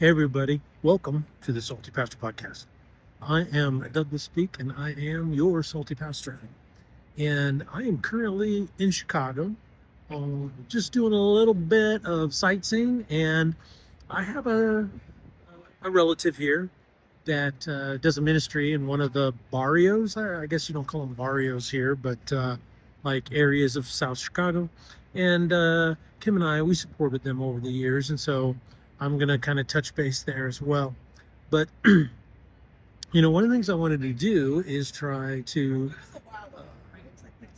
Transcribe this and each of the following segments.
Hey everybody, welcome to the Salty Pastor Podcast. I am Douglas Speak and I am your Salty Pastor. And I am currently in Chicago, just doing a little bit of sightseeing. And I have a relative here that does a ministry in one of the barrios. I guess you don't call them barrios here, but like areas of South Chicago. And Kim and I, we supported them over the years. And so I'm going to kind of touch base there as well. But, one of the things I wanted to do is try to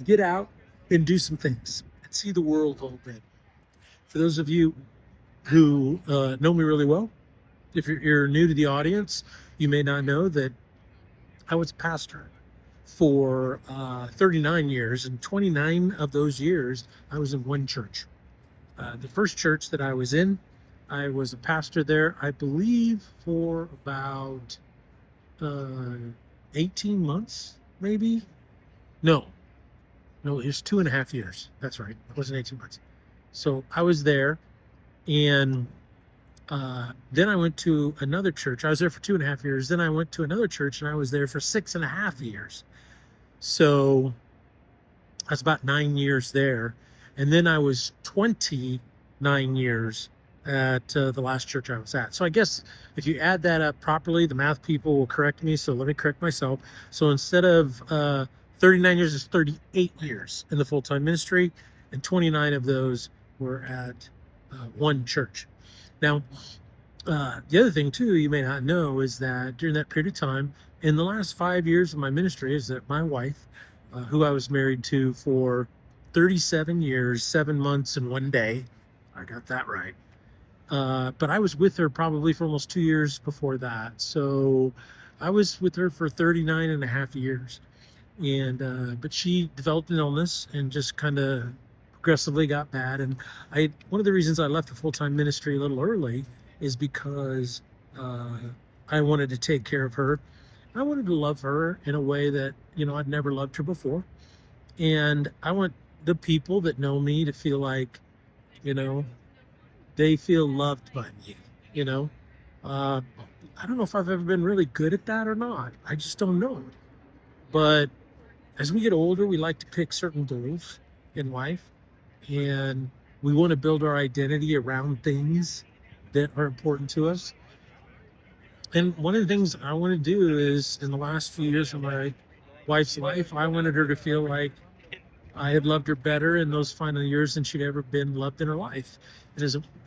get out and do some things and see the world a little bit. For those of you who know me really well, if you're new to the audience, you may not know that I was a pastor for 39 years, and 29 of those years I was in one church. The first church that I was in, I was a pastor there, I believe, for about uh, 18 months, maybe. No, it was 2.5 years. That's right. It wasn't 18 months. So I was there, and then I went to another church. I was there for 2.5 years. Then I went to another church, and I was there for 6.5 years. So that's about 9 years there. And then I was 29 years at the last church I was at. So I guess if you add that up properly, the math people will correct me. So let me correct myself. So instead of 39 years, it's 38 years in the full-time ministry, and 29 of those were at one church. Now, the other thing too, you may not know, is that during that period of time, in the last 5 years of my ministry, is that my wife, who I was married to for 37 years, 7 months, and 1 day, I got that right. But I was with her probably for almost 2 years before that. So I was with her for 39 and a half years. But she developed an illness and just kind of progressively got bad. And one of the reasons I left the full-time ministry a little early is because I wanted to take care of her. I wanted to love her in a way that, I'd never loved her before. And I want the people that know me to feel like, you know, they feel loved by me, you know. Uh, I don't know if I've ever been really good at that or not. I just don't know. But as we get older, we like to pick certain goals in life, and we want to build our identity around things that are important to us. And one of the things I want to do is, in the last few years of my wife's life, I wanted her to feel like I had loved her better in those final years than she'd ever been loved in her life.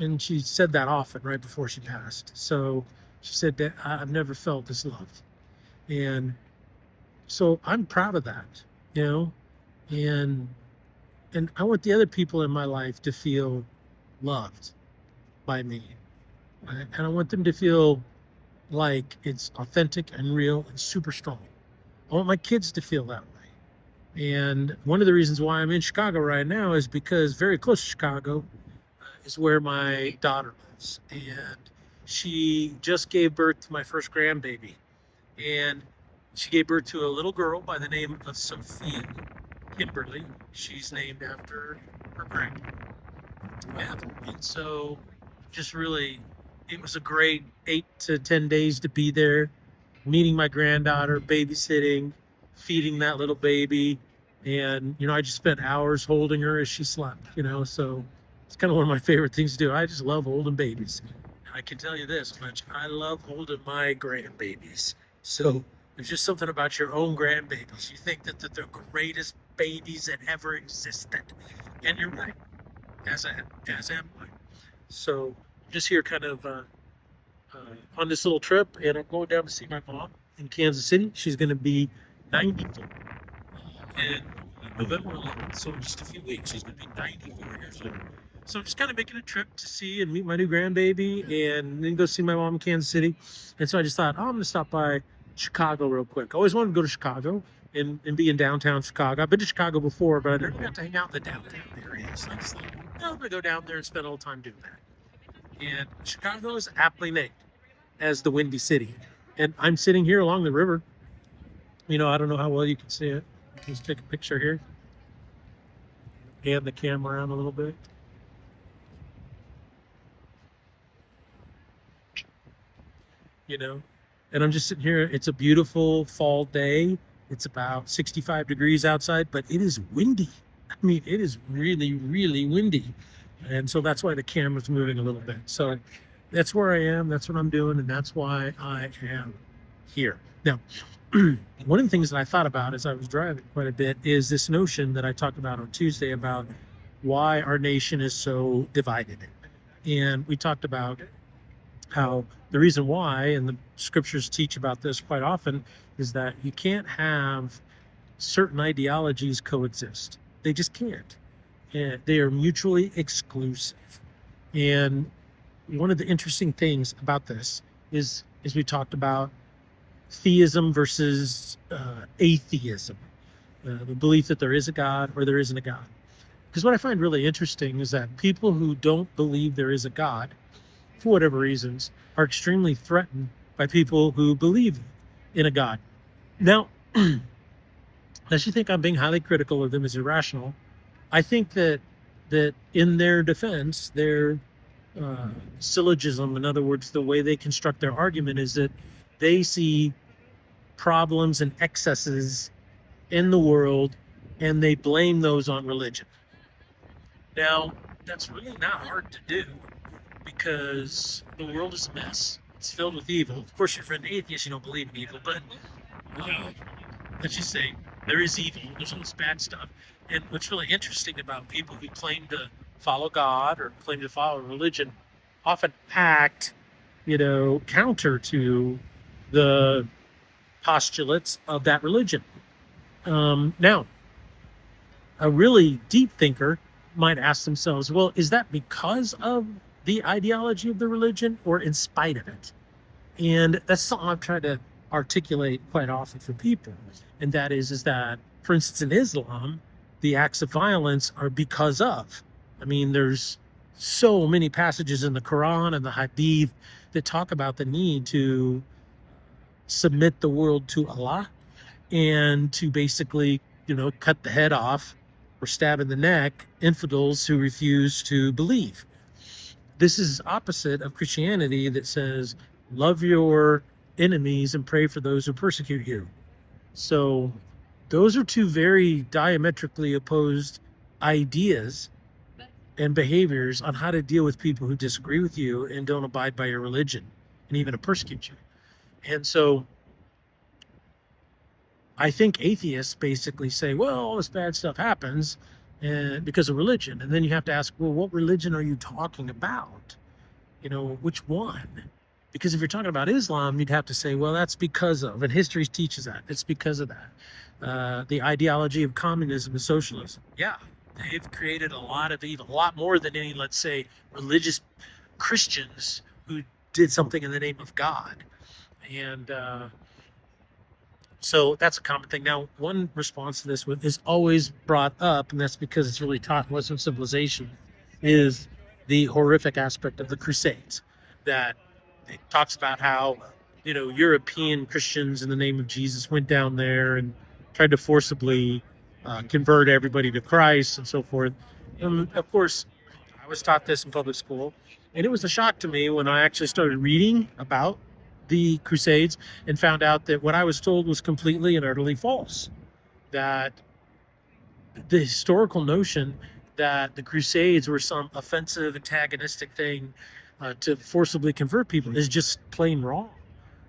And she said that often right before she passed. So she said that I've never felt this loved. And so I'm proud of that, you know, and and I want the other people in my life to feel loved by me. And I want them to feel like it's authentic and real and super strong. I want my kids to feel that way. And one of the reasons why I'm in Chicago right now is because very close to Chicago is where my daughter lives. And she just gave birth to my first grandbaby. And she gave birth to a little girl by the name of Sophia Kimberly. She's named after her grandma. And so just really, it was a great 8 to 10 days to be there, meeting my granddaughter, babysitting, feeding that little baby. And, I just spent hours holding her as she slept, so it's kind of one of my favorite things to do. I just love holding babies. I can tell you this much, I love holding my grandbabies. So there's just something about your own grandbabies. You think that they're the greatest babies that ever existed. And you're right, as am I. So I'm just here kind of on this little trip, and I'm going down to see my mom in Kansas City. She's going to be 94 in November 11th, so in just a few weeks. She's going to be 94 years old. So I'm just kind of making a trip to see and meet my new grandbaby, and then go see my mom in Kansas City. And so I just thought, I'm going to stop by Chicago real quick. I always wanted to go to Chicago and be in downtown Chicago. I've been to Chicago before, but I never got to hang out in the downtown area. So I just thought, I'm going to go down there and spend a little time doing that. And Chicago is aptly named as the Windy City. And I'm sitting here along the river. I don't know how well you can see it. Let's take a picture here. Pan the camera around a little bit. you know. And I'm just sitting here. It's a beautiful fall day. It's about 65 degrees outside, but it is windy. I mean, it is really, really windy. And so that's why the camera's moving a little bit. So that's where I am. That's what I'm doing. And that's why I am here. Now, one of the things that I thought about as I was driving quite a bit is this notion that I talked about on Tuesday about why our nation is so divided. And we talked about how the reason why, and the scriptures teach about this quite often, is that you can't have certain ideologies coexist. They just can't. And they are mutually exclusive. And one of the interesting things about this is we talked about theism versus atheism, the belief that there is a God or there isn't a God. Because what I find really interesting is that people who don't believe there is a God, for whatever reasons, are extremely threatened by people who believe in a God. Now, unless you think I'm being highly critical of them as irrational, I think that in their defense, their syllogism, in other words, the way they construct their argument, is that they see problems and excesses in the world and they blame those on religion. Now, that's really not hard to do because the world is a mess. It's filled with evil. Of course, if you're an atheist, you don't believe in evil, but let's just say there is evil. There's all this bad stuff. And what's really interesting about people who claim to follow God or claim to follow religion often act, counter to the postulates of that religion. Now, a really deep thinker might ask themselves, well, is that because of the ideology of the religion or in spite of it? And that's something I've tried to articulate quite often for people. And that is that, for instance, in Islam, the acts of violence are because of. I mean, there's so many passages in the Quran and the Hadith that talk about the need to submit the world to Allah and to basically, cut the head off or stab in the neck infidels who refuse to believe. This is opposite of Christianity that says, love your enemies and pray for those who persecute you. So those are two very diametrically opposed ideas and behaviors on how to deal with people who disagree with you and don't abide by your religion and even to persecute you. And so I think atheists basically say, well, all this bad stuff happens because of religion. And then you have to ask, well, what religion are you talking about? Which one? Because if you're talking about Islam, you'd have to say, well, that's because of, and history teaches that, it's because of that. The ideology of communism and socialism. Yeah, they've created a lot of evil, a lot more than any, let's say, religious Christians who did something in the name of God. And so that's a common thing. Now, one response to this is always brought up, and that's because it's really taught in Western civilization, is the horrific aspect of the Crusades. That it talks about how, European Christians in the name of Jesus went down there and tried to forcibly convert everybody to Christ and so forth. And of course, I was taught this in public school, and it was a shock to me when I actually started reading about the Crusades and found out that what I was told was completely and utterly false. That the historical notion that the Crusades were some offensive, antagonistic thing to forcibly convert people is just plain wrong.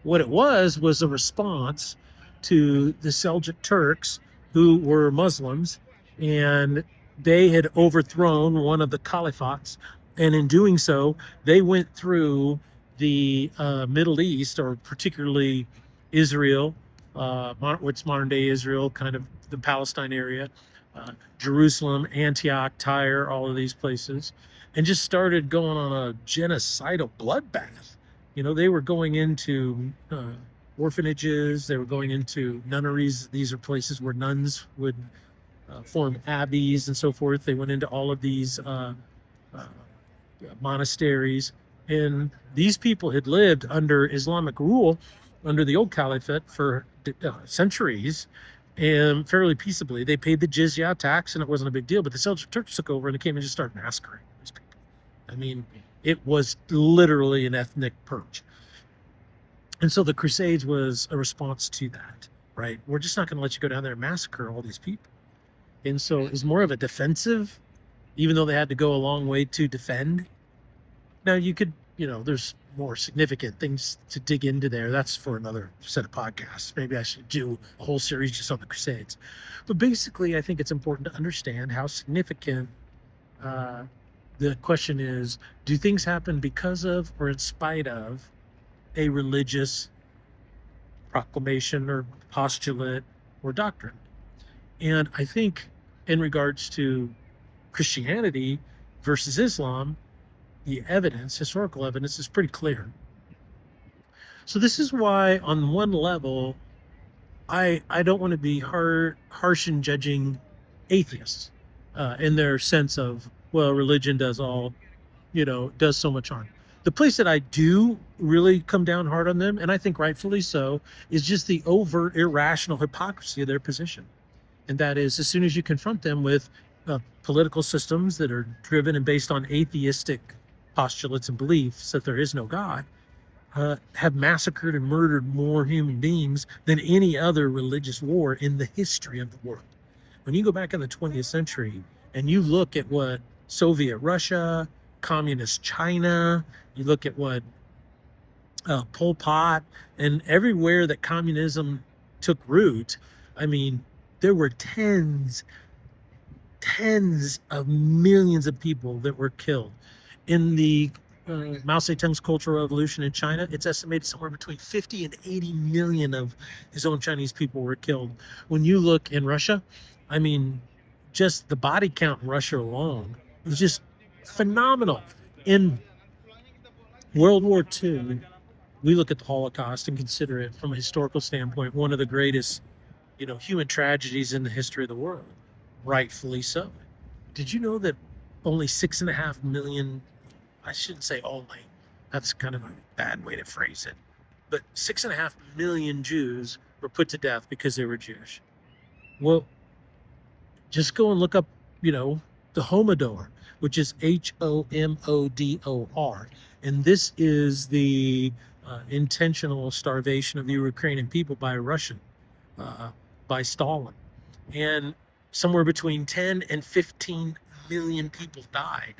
What it was a response to the Seljuk Turks, who were Muslims, and they had overthrown one of the caliphates. And in doing so, they went through the Middle East, or particularly Israel, what's modern day Israel, kind of the Palestine area, Jerusalem, Antioch, Tyre, all of these places, and just started going on a genocidal bloodbath. They were going into orphanages, they were going into nunneries. These are places where nuns would form abbeys and so forth. They went into all of these monasteries. And these people had lived under Islamic rule, under the old caliphate, for centuries, and fairly peaceably. They paid the jizya tax, and it wasn't a big deal. But the Seljuk Turks took over, and they came and just started massacring these people. I mean, it was literally an ethnic purge. And so the Crusades was a response to that, right? We're just not going to let you go down there and massacre all these people. And so it was more of a defensive, even though they had to go a long way to defend. Now you could, there's more significant things to dig into there. That's for another set of podcasts. Maybe I should do a whole series just on the Crusades. But basically, I think it's important to understand how significant the question is, do things happen because of or in spite of a religious proclamation or postulate or doctrine? And I think in regards to Christianity versus Islam, the evidence, historical evidence, is pretty clear. So this is why, on one level, I don't want to be harsh in judging atheists in their sense of, well, religion does does so much harm. The place that I do really come down hard on them, and I think rightfully so, is just the overt irrational hypocrisy of their position. And that is, as soon as you confront them with political systems that are driven and based on atheistic postulates and beliefs that there is no God, have massacred and murdered more human beings than any other religious war in the history of the world. When you go back in the 20th century and you look at what Soviet Russia, communist China, you look at what Pol Pot, and everywhere that communism took root, I mean, there were tens of millions of people that were killed. In the Mao Zedong's Cultural Revolution in China, it's estimated somewhere between 50 and 80 million of his own Chinese people were killed. When you look in Russia, I mean, just the body count in Russia alone is just phenomenal. In World War II, we look at the Holocaust and consider it from a historical standpoint one of the greatest, human tragedies in the history of the world. Rightfully so. Did you know that only 6.5 million, I shouldn't say only, that's kind of a bad way to phrase it, but 6.5 million Jews were put to death because they were Jewish? Well, just go and look up, the Homodor, which is Homodor. And this is the intentional starvation of the Ukrainian people by a Russian, by Stalin. And somewhere between 10 and 15 million people died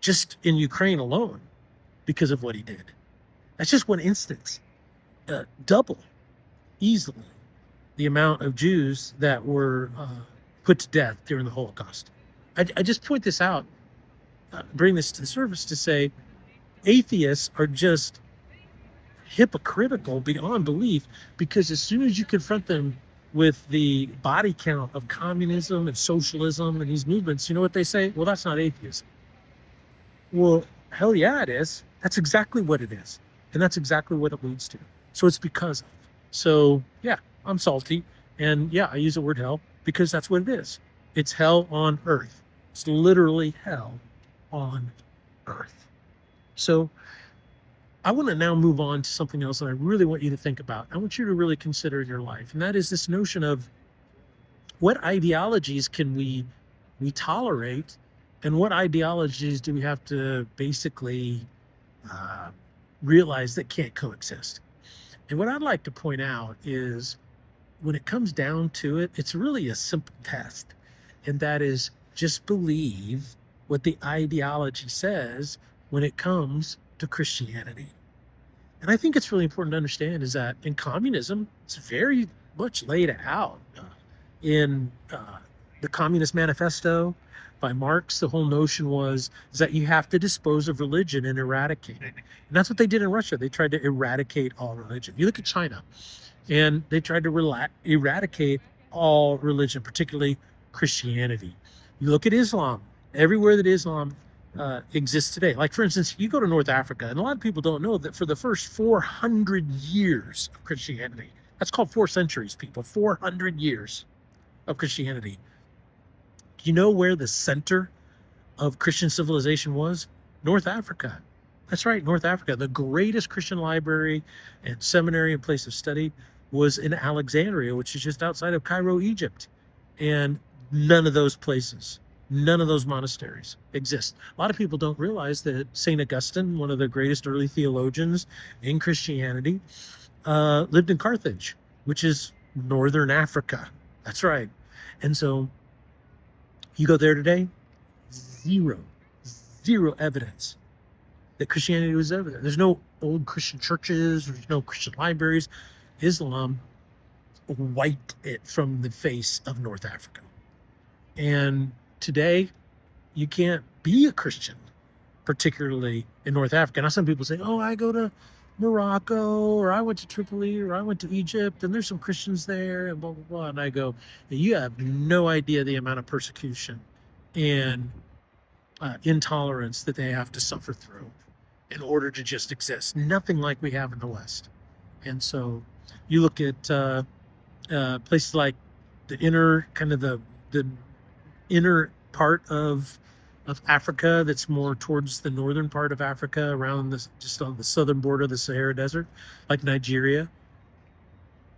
just in Ukraine alone because of what he did. That's just one instance. Double, easily, the amount of Jews that were put to death during the Holocaust. I just point this out, bring this to the surface to say atheists are just hypocritical beyond belief, because as soon as you confront them with the body count of communism and socialism and these movements, you know what they say? Well, that's not atheism. Well, hell yeah, it is. That's exactly what it is. And that's exactly what it leads to. So it's because of. So yeah, I'm salty. And yeah, I use the word hell because that's what it is. It's hell on earth. It's literally hell on earth. So I want to now move on to something else that I really want you to think about. I want you to really consider in your life. And that is this notion of what ideologies can we tolerate, and what ideologies do we have to basically realize that can't coexist. And what I'd like to point out is, when it comes down to it, it's really a simple test. And that is, just believe what the ideology says when it comes to Christianity. And I think it's really important to understand is that in communism, it's very much laid out in the Communist Manifesto by Marx. The whole notion is that you have to dispose of religion and eradicate it. And that's what they did in Russia. They tried to eradicate all religion. You look at China, and they tried to eradicate all religion, particularly Christianity. You look at Islam. Everywhere that Islam exists today. Like, for instance, you go to North Africa, and a lot of people don't know that for the first 400 years of Christianity, that's called 4 centuries, people, 400 years of Christianity. Do you know where the center of Christian civilization was? North Africa. That's right, North Africa. The greatest Christian library and seminary and place of study was in Alexandria, which is just outside of Cairo, Egypt. And none of those places None of those monasteries exist. A lot of people don't realize that St. Augustine, one of the greatest early theologians in Christianity, lived in Carthage, which is northern Africa. That's right. And so you go there today, zero, zero evidence that Christianity was ever there. There's no old Christian churches, there's no Christian libraries. Islam wiped it from the face of North Africa. And today, you can't be a Christian, particularly in North Africa. Now, some people say, oh, I go to Morocco, or I went to Tripoli, or I went to Egypt, and there's some Christians there, and blah, blah, blah. And I go, you have no idea the amount of persecution and intolerance that they have to suffer through in order to just exist. Nothing like we have in the West. And so you look at places like the inner, kind of the inner part of Africa that's more towards the northern part of Africa, around this, just on the southern border of the Sahara Desert, like Nigeria.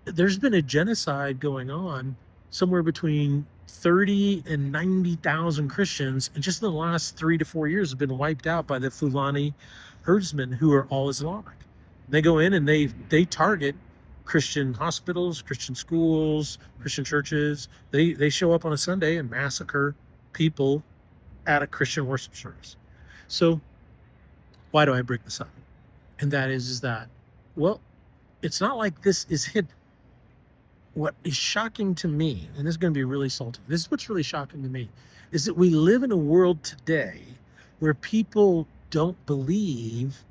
There's been a genocide going on somewhere between 30 and 90,000 Christians, and just in the last 3 to 4 years have been wiped out by the Fulani herdsmen, who are all Islamic. They go in and they target Christian hospitals, Christian schools, Christian churches. They show up on a Sunday and massacre people at a Christian worship service. So why do I bring this up? And that is that, well, it's not like this is hidden. What is shocking to me, and this is going to be really salty, this is what's really shocking to me, is that we live in a world today where people don't believe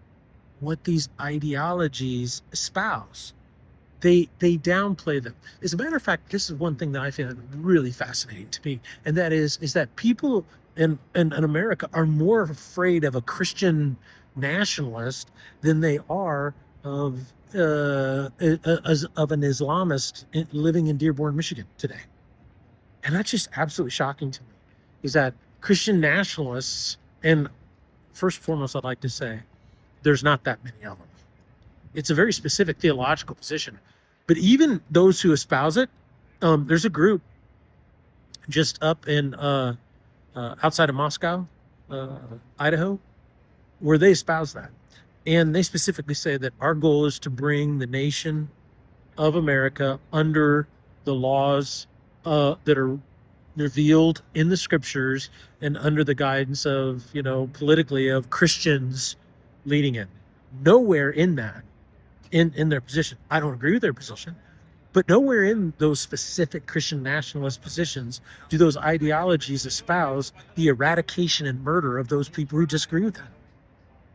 what these ideologies espouse. They downplay them. As a matter of fact, this is one thing that I find really fascinating to me, and that is that people in America are more afraid of a Christian nationalist than they are of an Islamist living in Dearborn, Michigan today. And that's just absolutely shocking to me, is that Christian nationalists, and first and foremost, I'd like to say, there's not that many of them. It's a very specific theological position. But even those who espouse it, there's a group just up in outside of Moscow, Idaho, where they espouse that. And they specifically say that our goal is to bring the nation of America under the laws that are revealed in the scriptures and under the guidance of, politically, of Christians leading it. Nowhere in that, in their position, I don't agree with their position, but nowhere in those specific Christian nationalist positions do those ideologies espouse the eradication and murder of those people who disagree with them.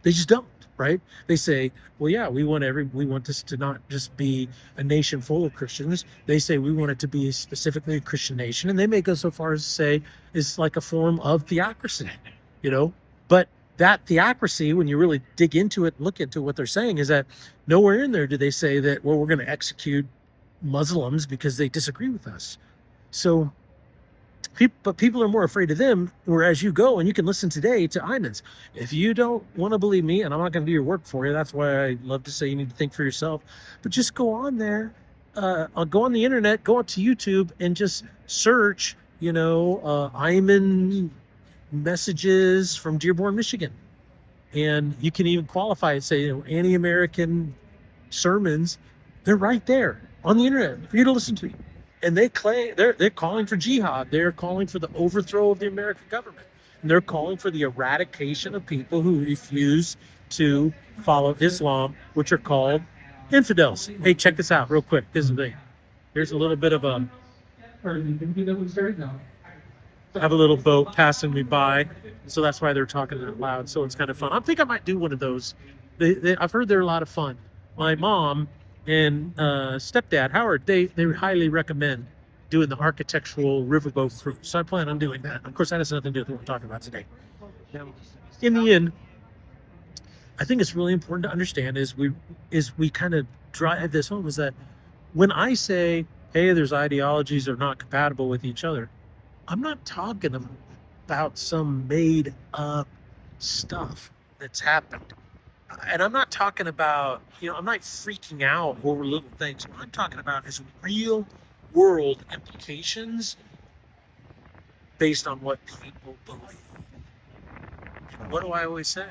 They just don't, right? They say, well, yeah, we want this to not just be a nation full of Christians. They say we want it to be specifically a Christian nation, and they may go so far as to say it's like a form of theocracy, But that theocracy, when you really dig into it, look into what they're saying, is that nowhere in there do they say that, well, we're going to execute Muslims because they disagree with us. So people are more afraid of them, whereas you go and you can listen today to Imans. If you don't want to believe me, and I'm not going to do your work for you, that's why I love to say you need to think for yourself, but just go on there, go on the internet, go onto YouTube, and just search, Iman messages from Dearborn, Michigan. And you can even qualify it, say, anti-American sermons. They're right there on the internet for you to listen to. And they claim they're calling for jihad. They're calling for the overthrow of the American government. And they're calling for the eradication of people who refuse to follow Islam, which are called infidels. Hey, check this out real quick. This is the thing. Here's a little bit of a... I have a little boat passing me by, so that's why they're talking out loud. So it's kind of fun. I think I might do one of those. I've heard they're a lot of fun. My mom and stepdad Howard, they highly recommend doing the architectural riverboat cruise. So I plan on doing that. Of course, that has nothing to do with what we're talking about today. Now, in the end, I think it's really important to understand is we kind of drive this home, is that when I say, hey, there's ideologies that are not compatible with each other, I'm not talking about some made up stuff that's happened. And I'm not talking about, I'm not freaking out over little things. What I'm talking about is real world implications based on what people believe. And what do I always say?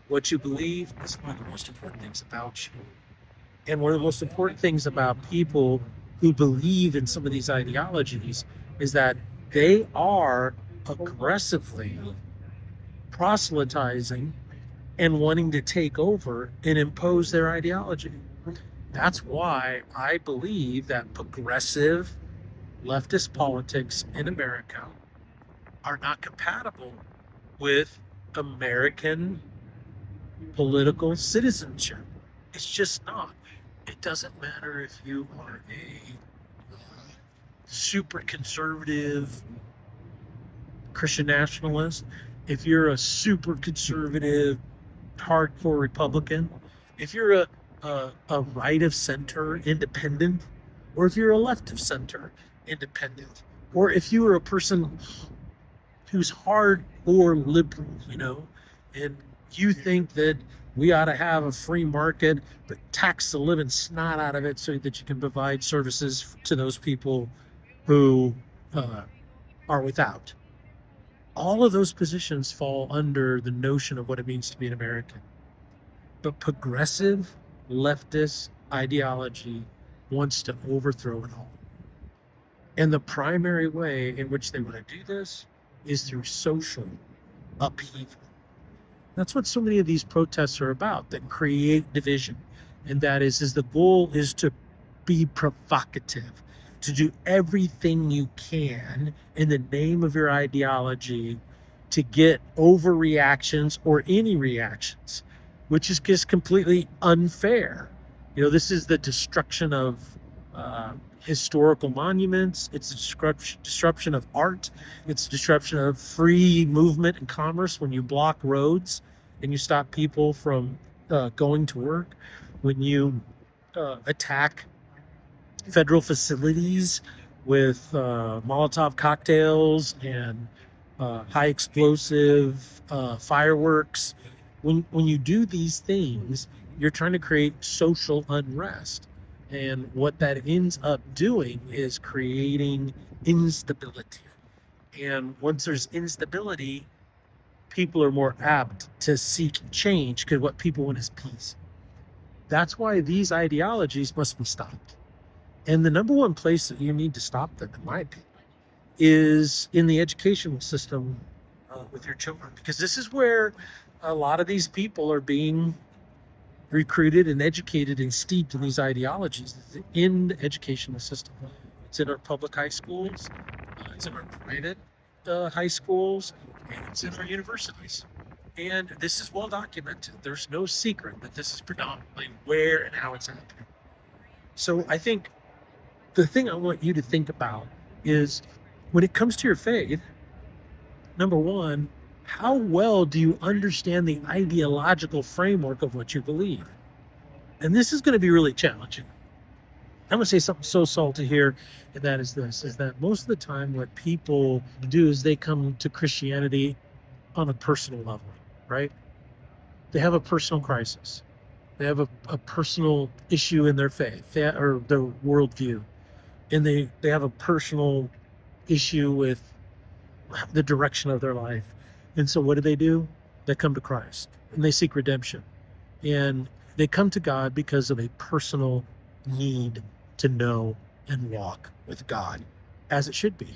What you believe is one of the most important things about you. And one of the most important things about people who believe in some of these ideologies is that they are aggressively proselytizing and wanting to take over and impose their ideology. That's why I believe that progressive leftist politics in America are not compatible with American political citizenship. It's just not. It doesn't matter if you are a super conservative Christian nationalist, if you're a super conservative hardcore Republican, if you're a right of center independent, or if you're a left of center independent, or if you are a person who's hardcore liberal, and you think that we ought to have a free market, but tax the living snot out of it so that you can provide services to those people who are without. All of those positions fall under the notion of what it means to be an American. But progressive leftist ideology wants to overthrow it all. And the primary way in which they want to do this is through social upheaval. That's what so many of these protests are about, that create division. And that is the goal is to be provocative, to do everything you can in the name of your ideology to get overreactions or any reactions, which is just completely unfair. This is the destruction of historical monuments. It's the disruption of art. It's the disruption of free movement and commerce when you block roads and you stop people from going to work, when you attack federal facilities with Molotov cocktails and high explosive fireworks. When you do these things, you're trying to create social unrest. And what that ends up doing is creating instability. And once there's instability, people are more apt to seek change because what people want is peace. That's why these ideologies must be stopped. And the number one place that you need to stop them, in my opinion, is in the educational system with your children. Because this is where a lot of these people are being recruited and educated and steeped in these ideologies, in the educational system. It's in our public high schools, it's in our private high schools, and it's in our universities. And this is well documented. There's no secret that this is predominantly where and how it's happening. So I think the thing I want you to think about is, when it comes to your faith, number one, how well do you understand the ideological framework of what you believe? And this is going to be really challenging. I'm going to say something so salty here, and that is this, is that most of the time what people do is they come to Christianity on a personal level, right? They have a personal crisis. They have a personal issue in their faith or their worldview. And they have a personal issue with the direction of their life. And so what do? They come to Christ and they seek redemption. And they come to God because of a personal need to know and walk with God as it should be.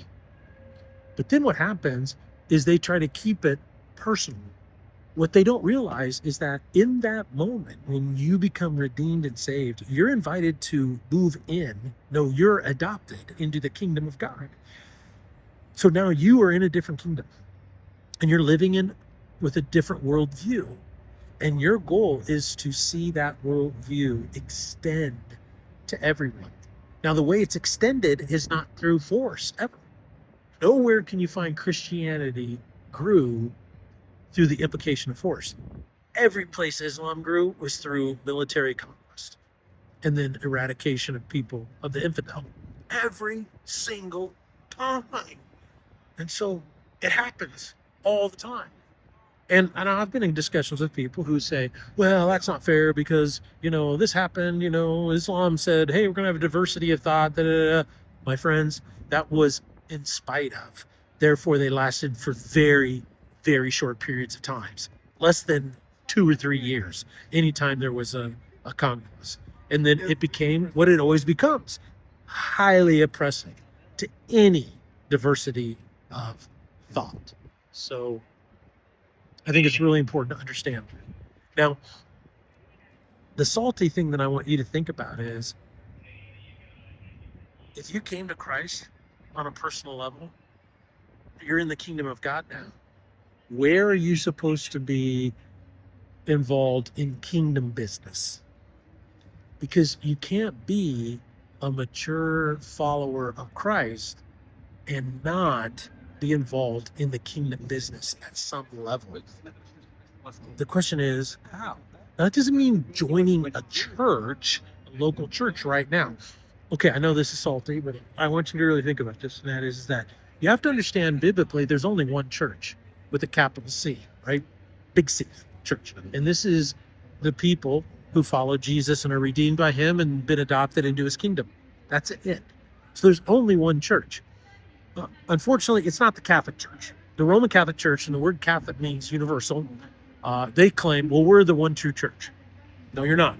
But then what happens is they try to keep it personal. What they don't realize is that in that moment, when you become redeemed and saved, you're invited to move in. No, you're adopted into the kingdom of God. So now you are in a different kingdom and you're living in with a different worldview. And your goal is to see that worldview extend to everyone. Now, the way it's extended is not through force, ever. Nowhere can you find Christianity grew through the implication of force. Every place Islam grew was through military conquest and then eradication of people, of the infidel. Every single time. And so it happens all the time. And I've been in discussions with people who say, well, that's not fair because, this happened, Islam said, hey, we're going to have a diversity of thought. Da, da, da. My friends, that was in spite of. Therefore, they lasted for very, very short periods of times, less than 2 or 3 years, anytime there was a conquest. And then it became what it always becomes, highly oppressive to any diversity of thought. So I think it's really important to understand. Now, the salty thing that I want you to think about is if you came to Christ on a personal level, you're in the kingdom of God now. Where are you supposed to be involved in kingdom business? Because you can't be a mature follower of Christ and not be involved in the kingdom business at some level. The question is, how? Now, that doesn't mean joining a church, a local church right now. Okay, I know this is salty, but I want you to really think about this, and that is that you have to understand biblically there's only one church with a capital C, right? Big C, church. And this is the people who follow Jesus and are redeemed by him and been adopted into his kingdom. That's it. So there's only one church. Unfortunately, it's not the Catholic Church. The Roman Catholic Church, and the word Catholic means universal, they claim, well, we're the one true church. No, you're not.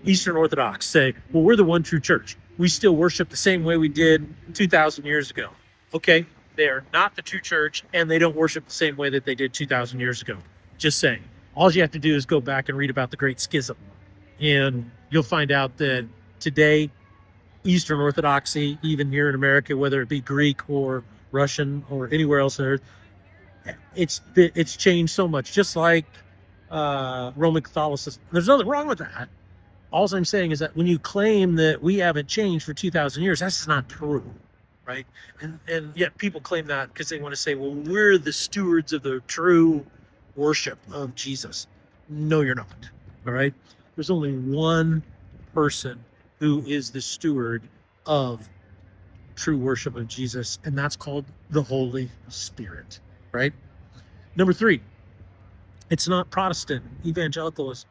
Eastern Orthodox say, well, we're the one true church. We still worship the same way we did 2,000 years ago. Okay, they are not the true church, and they don't worship the same way that they did 2,000 years ago. Just saying. All you have to do is go back and read about the Great Schism, and you'll find out that today, Eastern Orthodoxy, even here in America, whether it be Greek or Russian or anywhere else on earth, it's changed so much, just like Roman Catholicism. There's nothing wrong with that. All I'm saying is that when you claim that we haven't changed for 2,000 years, that's not true, right? And yet people claim that because they want to say, well, we're the stewards of the true worship of Jesus. No, you're not, all right? There's only one person who is the steward of true worship of Jesus, and that's called the Holy Spirit, right? Number 3, it's not Protestant evangelicalism.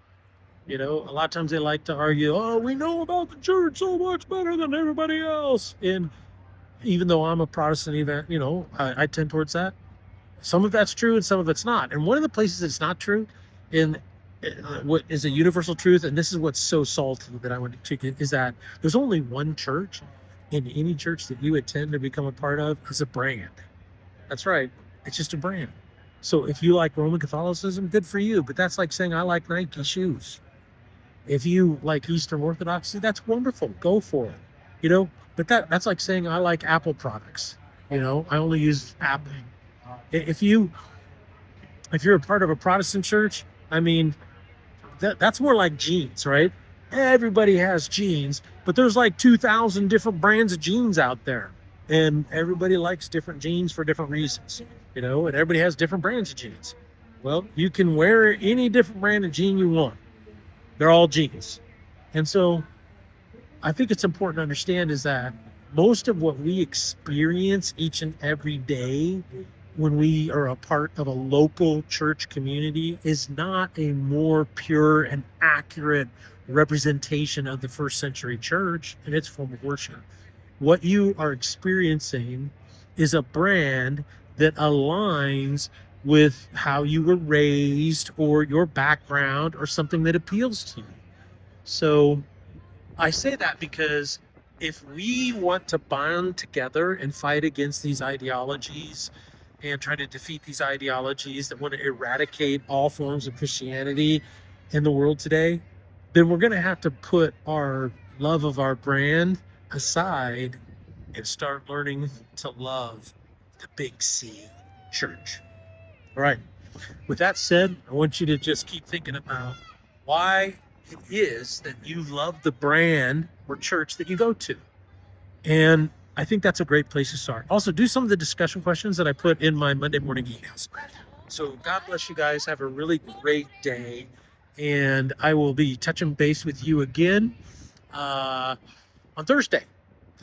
You know, a lot of times they like to argue, oh, we know about the church so much better than everybody else. And even though I'm a Protestant, I tend towards that. Some of that's true and some of it's not. And one of the places it's not true, and what is a universal truth, and this is what's so salty that I want to check, is that there's only one church, and any church that you attend or become a part of is a brand. That's right. It's just a brand. So if you like Roman Catholicism, good for you. But that's like saying I like Nike shoes. If you like Eastern Orthodoxy, that's wonderful. Go for it. But that's like saying I like Apple products. I only use Apple. If you're a part of a Protestant church, I mean, that's more like jeans, right? Everybody has jeans, but there's like 2,000 different brands of jeans out there. And everybody likes different jeans for different reasons, and everybody has different brands of jeans. Well, you can wear any different brand of jean you want. They're all jeans. And so I think it's important to understand is that most of what we experience each and every day when we are a part of a local church community is not a more pure and accurate representation of the first century church and its form of worship. What you are experiencing is a brand that aligns with how you were raised or your background or something that appeals to you. So I say that because if we want to bond together and fight against these ideologies and try to defeat these ideologies that want to eradicate all forms of Christianity in the world today, then we're going to have to put our love of our brand aside and start learning to love the Big C church. All right. With that said, I want you to just keep thinking about why it is that you love the brand or church that you go to. And I think that's a great place to start. Also, do some of the discussion questions that I put in my Monday morning emails. So God bless you guys. Have a really great day. And I will be touching base with you again on Thursday.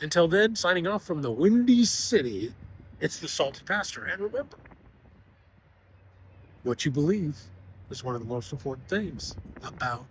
Until then, signing off from the Windy City, it's the Salty Pastor. And remember, what you believe is one of the most important things about